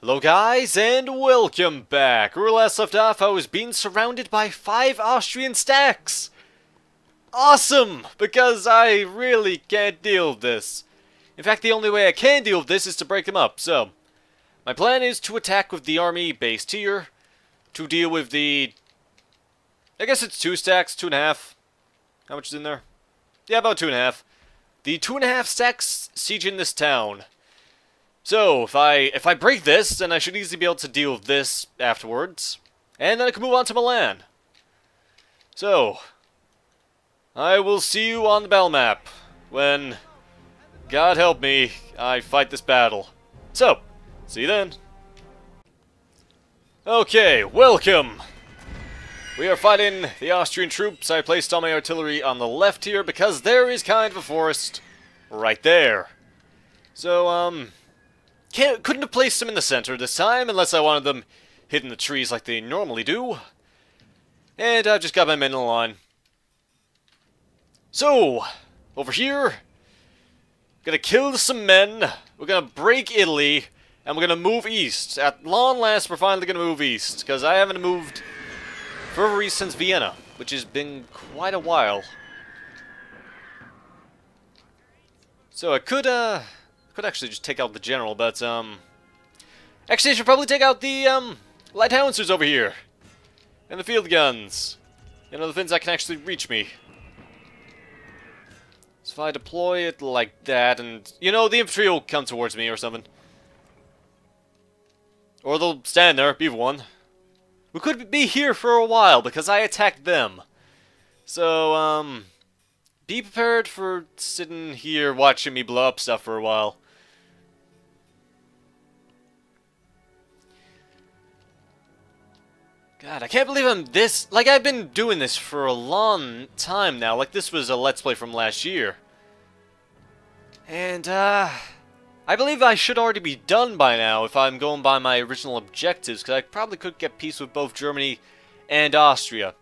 Hello guys, and welcome back. Where we last left off, I was being surrounded by 5 Austrian stacks. Awesome! Because I really can't deal with this. In fact, the only way I can deal with this is to break them up. So, my plan is to attack with the army based here, to deal with the... I guess it's 2 stacks, 2.5. How much is in there? Yeah, about 2.5. The 2.5 stacks sieging this town. So, if I break this, then I should easily be able to deal with this afterwards. And then I can move on to Milan. So, I will see you on the battle map when, God help me, I fight this battle. So, see you then. Okay, welcome! We are fighting the Austrian troops. I placed all my artillery on the left here because there is kind of a forest right there. So, couldn't have placed them in the center this time, unless I wanted them hidden in the trees like they normally do. And I've just got my men in line. So, over here, gonna kill some men, we're gonna break Italy, and we're gonna move east. At long last, we're finally gonna move east, because I haven't moved for since Vienna, which has been quite a while. So I could actually just take out the general, but, actually I should probably take out the, light howitzers over here. And the field guns. You know, the things that can actually reach me. So if I deploy it like that, and, you know, the infantry will come towards me or something. Or they'll stand there, either one. We could be here for a while, because I attacked them. So, be prepared for sitting here watching me blow up stuff for a while. God, I can't believe I'm this... Like, I've been doing this for a long time now. Like, this was a Let's Play from last year. And, I believe I should already be done by now if I'm going by my original objectives, because I probably could get peace with both Germany and Austria.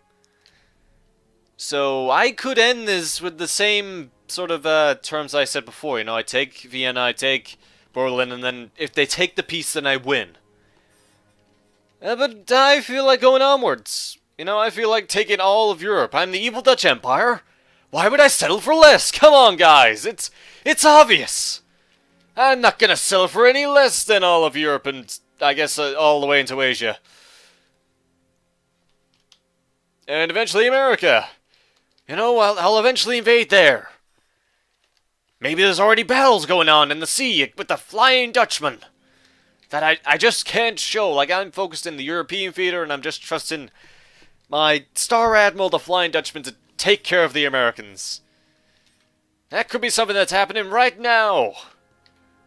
So, I could end this with the same sort of, terms I said before. You know, I take Vienna, I take Berlin, and then if they take the peace, then I win. But I feel like going onwards. You know, I feel like taking all of Europe. I'm the evil Dutch Empire. Why would I settle for less? Come on, guys. It's obvious. I'm not gonna settle for any less than all of Europe and, I guess, all the way into Asia. And eventually America. You know, I'll eventually invade there. Maybe there's already battles going on in the sea with the Flying Dutchman. That I just can't show. Like, I'm focused in the European theater, and I'm just trusting my Star Admiral, the Flying Dutchman, to take care of the Americans. That could be something that's happening right now.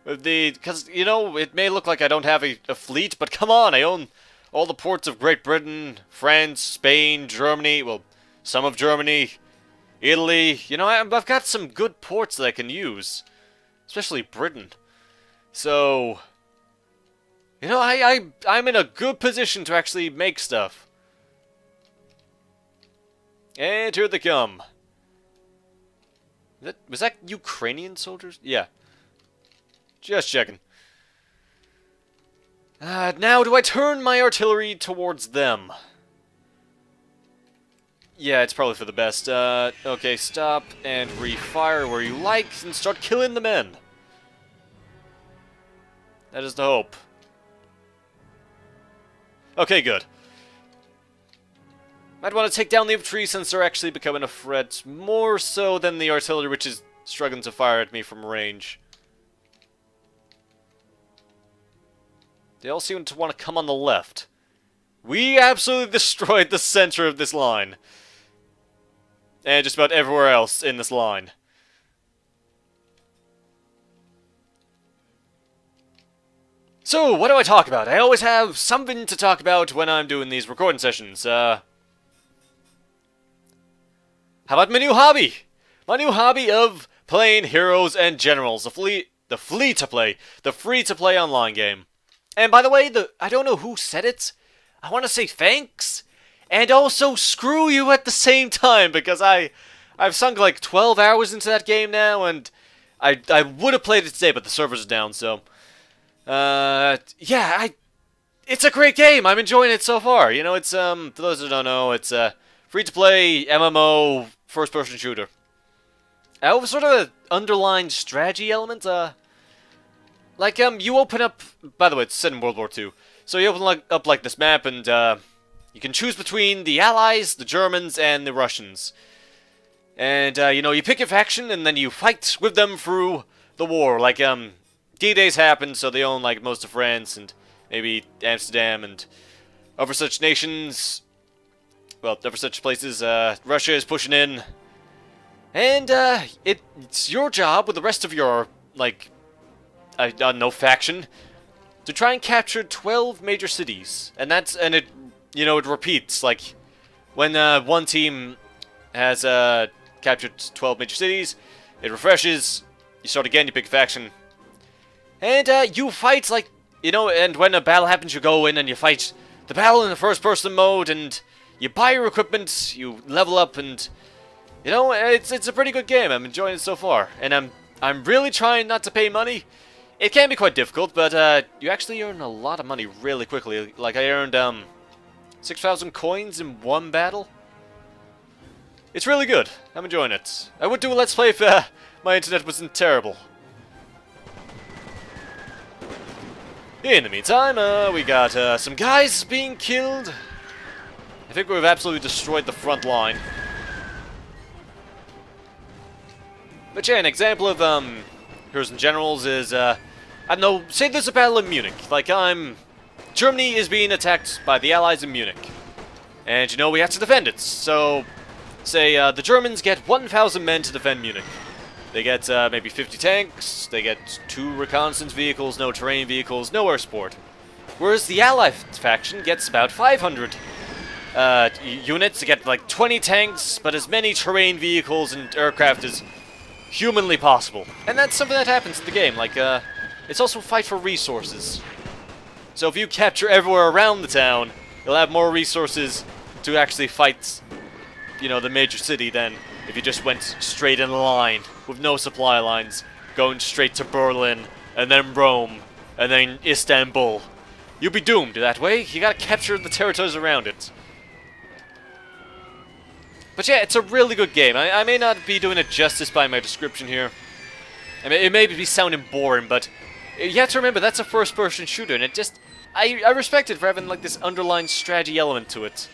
Because, you know, it may look like I don't have a fleet, but come on, I own all the ports of Great Britain, France, Spain, Germany, well, some of Germany, Italy. You know, I've got some good ports that I can use. Especially Britain. So... You know, I'm in a good position to actually make stuff. And here they come. Was that Ukrainian soldiers? Yeah. Just checking. Now, do I turn my artillery towards them? Yeah, it's probably for the best. Okay, stop and refire where you like and start killing the men. That is the hope. Okay, good. Might want to take down the infantry since they're actually becoming a threat, more so than the artillery, which is struggling to fire at me from range. They all seem to want to come on the left. We absolutely destroyed the center of this line. And just about everywhere else in this line. So, what do I talk about? I always have something to talk about when I'm doing these recording sessions. How about my new hobby? My new hobby of playing heroes and generals. The free-to-play online game. And by the way, I don't know who said it. I want to say thanks. And also screw you at the same time, because I've sunk like 12 hours into that game now, and I would have played it today, but the servers are down, so... yeah, it's a great game. I'm enjoying it so far. You know, it's for those who don't know, it's a free-to-play MMO first-person shooter. With sort of an underlying strategy element. Like you open up. By the way, it's set in World War II. So you open up like this map, and you can choose between the Allies, the Germans, and the Russians. And you know, you pick a faction, and then you fight with them through the war. Like D-Days happen, so they own like most of France and maybe Amsterdam and other such nations. Well, other such places. Russia is pushing in, and it's your job with the rest of your like I don't know faction to try and capture 12 major cities, and it you know it repeats like when one team has captured 12 major cities, it refreshes. You start again, you pick a faction. And you fight, like, you know, and when a battle happens, you go in and you fight the battle in the first-person mode, and you buy your equipment, you level up, and, you know, it's a pretty good game. I'm enjoying it so far. And I'm really trying not to pay money. It can be quite difficult, but you actually earn a lot of money really quickly. Like, I earned 6,000 coins in one battle. It's really good. I'm enjoying it. I would do a Let's Play if my internet wasn't terrible. In the meantime, we got some guys being killed. I think we've absolutely destroyed the front line. But yeah, an example of Heroes and Generals is, I don't know, say there's a battle in Munich. Like, Germany is being attacked by the Allies in Munich. And, you know, we have to defend it. So, say the Germans get 1,000 men to defend Munich. They get maybe 50 tanks, they get 2 reconnaissance vehicles, no terrain vehicles, no air support. Whereas the Allied faction gets about 500 units, they get like 20 tanks, but as many terrain vehicles and aircraft as humanly possible. And that's something that happens in the game, like, it's also a fight for resources. So if you capture everywhere around the town, you'll have more resources to actually fight, you know, the major city than if you just went straight in a line with no supply lines, going straight to Berlin, and then Rome, and then Istanbul. You'll be doomed that way. You gotta capture the territories around it. But yeah, it's a really good game. I may not be doing it justice by my description here. I mean, it may be sounding boring, but you have to remember that's a first-person shooter, and it just... I respect it for having like this underlying strategy element to it.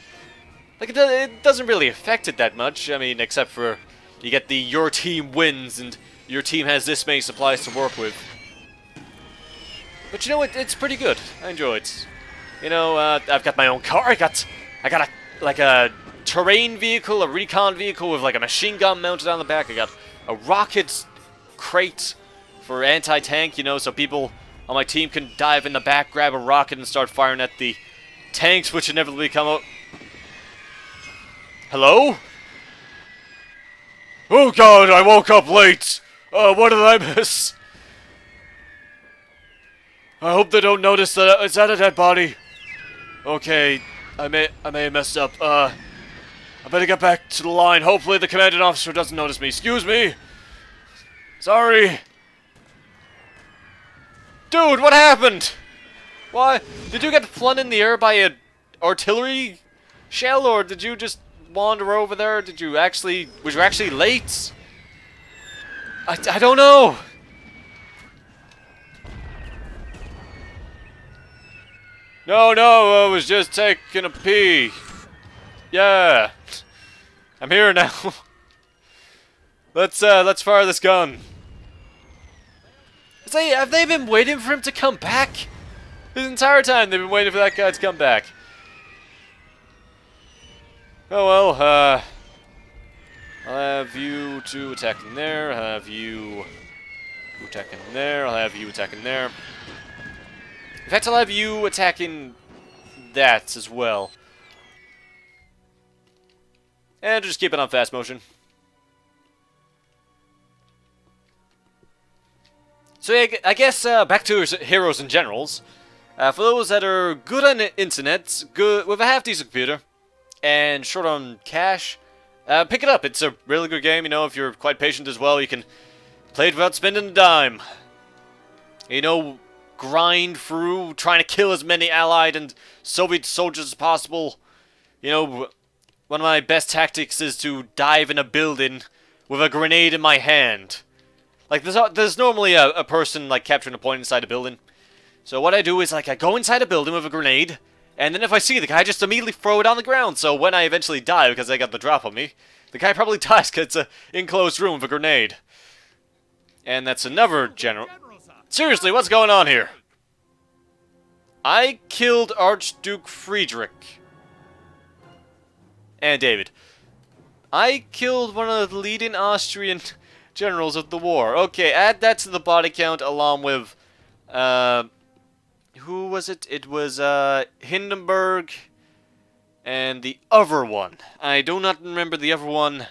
Like, it doesn't really affect it that much, I mean, except for you get the your team wins and your team has this many supplies to work with. But you know what, it's pretty good. I enjoy it. You know, I've got my own car, I got a terrain vehicle, a recon vehicle with like a machine gun mounted on the back. I got a rocket crate for anti-tank, you know, so people on my team can dive in the back, grab a rocket and start firing at the tanks which inevitably come up. Hello? Oh god, I woke up late! What did I miss? I hope they don't notice that. Is that a dead body? Okay, I may have messed up. I better get back to the line. Hopefully the commanding officer doesn't notice me. Excuse me! Sorry! Dude, what happened? Why? Did you get flung in the air by an artillery shell, or did you just wander over there? Was you actually late? I don't know. No, I was just taking a pee. Yeah. I'm here now. Let's fire this gun. Have they been waiting for him to come back? This entire time they've been waiting for that guy to come back. Oh well, I'll have you two attacking there, I'll have you attacking there, I'll have you attacking there. In fact, I'll have you attacking that as well. And just keep it on fast motion. So yeah, I guess back to Heroes and Generals. For those that are good on the internet, good with a half-decent computer, and short on cash, pick it up. It's a really good game. You know, if you're quite patient as well, you can play it without spending a dime. You know, grind through, trying to kill as many Allied and Soviet soldiers as possible. You know, one of my best tactics is to dive in a building with a grenade in my hand. Like, there's normally a person, like, capturing a point inside a building. So what I do is, like, I go inside a building with a grenade, and then if I see the guy, I just immediately throw it on the ground. So when I eventually die, because I got the drop on me, the guy probably dies because it's an enclosed room with a grenade. And that's another general. Seriously, what's going on here? I killed Archduke Friedrich. And David. I killed one of the leading Austrian generals of the war. Okay, add that to the body count along with, who was it? It was, Hindenburg and the other one. I do not remember the other one.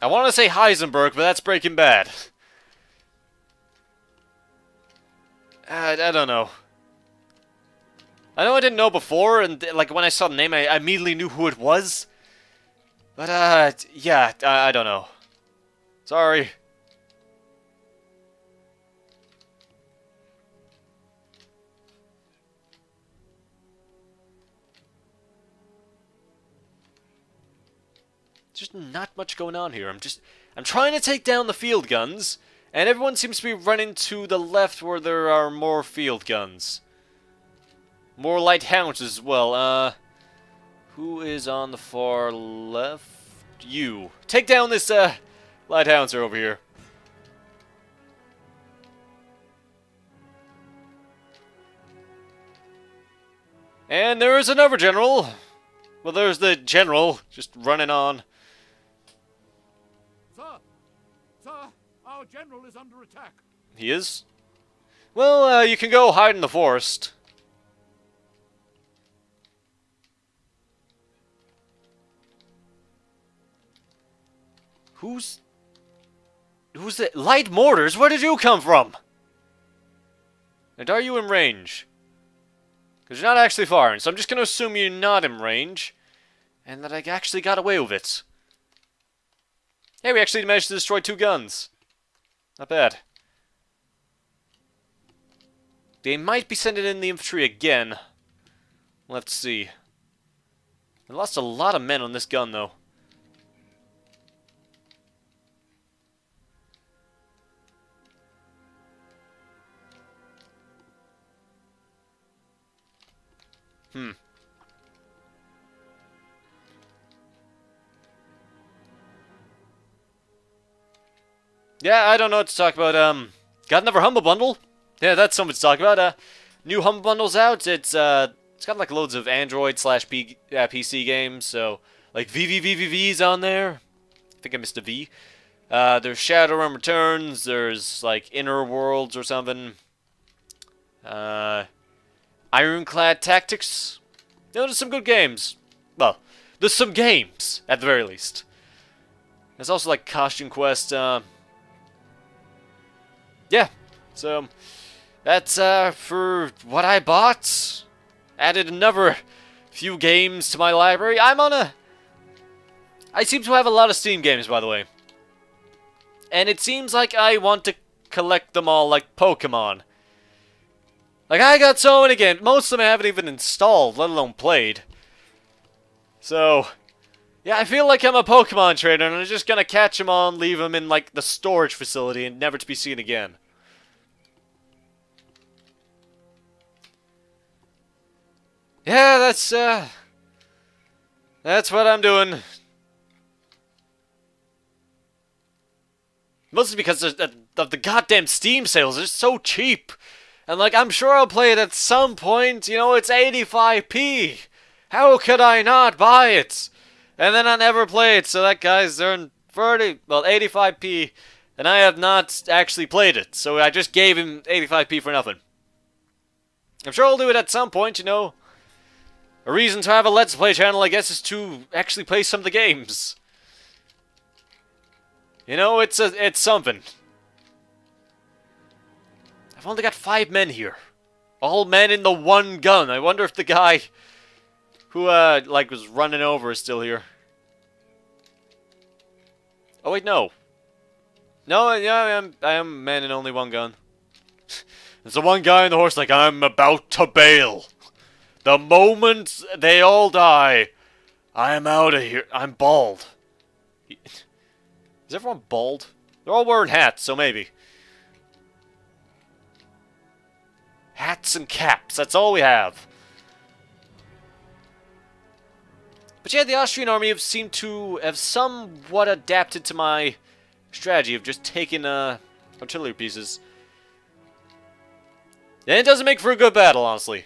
I want to say Heisenberg, but that's Breaking Bad. I don't know. I know I didn't know before, and like when I saw the name, I immediately knew who it was. But, yeah, I don't know. Sorry. Just not much going on here. I'm trying to take down the field guns, and everyone seems to be running to the left where there are more field guns. More light hounds as well. Who is on the far left? You. Take down this, light hounds over here. And there is another general. Well, there's the general just running on. Sir, our general is under attack. He is? Well, you can go hide in the forest. Who's the light mortars? Where did you come from? And are you in range? Because you're not actually firing, so I'm just going to assume you're not in range. And that I actually got away with it. Hey, we actually managed to destroy 2 guns. Not bad. They might be sending in the infantry again. We'll have to see. I lost a lot of men on this gun, though. Yeah, I don't know what to talk about. Got another Humble Bundle. Yeah, that's something to talk about. New Humble Bundle's out. It's got like loads of Android / PC games. So like VVVVV's on there. I think I missed a V. There's Shadowrun Returns. There's like Inner Worlds or something. Ironclad Tactics. You know, there's some good games. Well, there's some games at the very least. There's also like Costume Quest. Yeah, so that's for what I bought. Added another few games to my library. I seem to have a lot of Steam games, by the way. And it seems like I want to collect them all like Pokemon. Like, I got so many games. Most of them I haven't even installed, let alone played. So, yeah, I feel like I'm a Pokemon trainer, and I'm just gonna catch them all and leave them in, like, the storage facility and never to be seen again. Yeah, that's what I'm doing. Mostly because of the goddamn Steam sales. They're so cheap. And, like, I'm sure I'll play it at some point. You know, it's 85p. How could I not buy it? And then I never play it, so that guy's earned 85p. And I have not actually played it. So I just gave him 85p for nothing. I'm sure I'll do it at some point, you know. A reason to have a Let's Play channel, I guess, is to actually play some of the games. You know, it's something. I've only got 5 men here. All men in the one gun. I wonder if the guy who, like, was running over is still here. Oh, wait, no. No, yeah, I am men in only one gun. There's the one guy on the horse like, I'm about to bail. The moment they all die, I am out of here. I'm bald. Is everyone bald? They're all wearing hats, so maybe. Hats and caps, that's all we have. But yeah, the Austrian army have seemed to have somewhat adapted to my strategy of just taking artillery pieces. And it doesn't make for a good battle, honestly.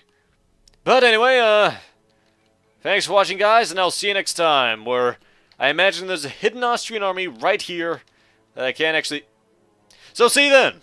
But anyway, thanks for watching, guys, and I'll see you next time, where I imagine there's a hidden Austrian army right here that I can't actually... So see you then!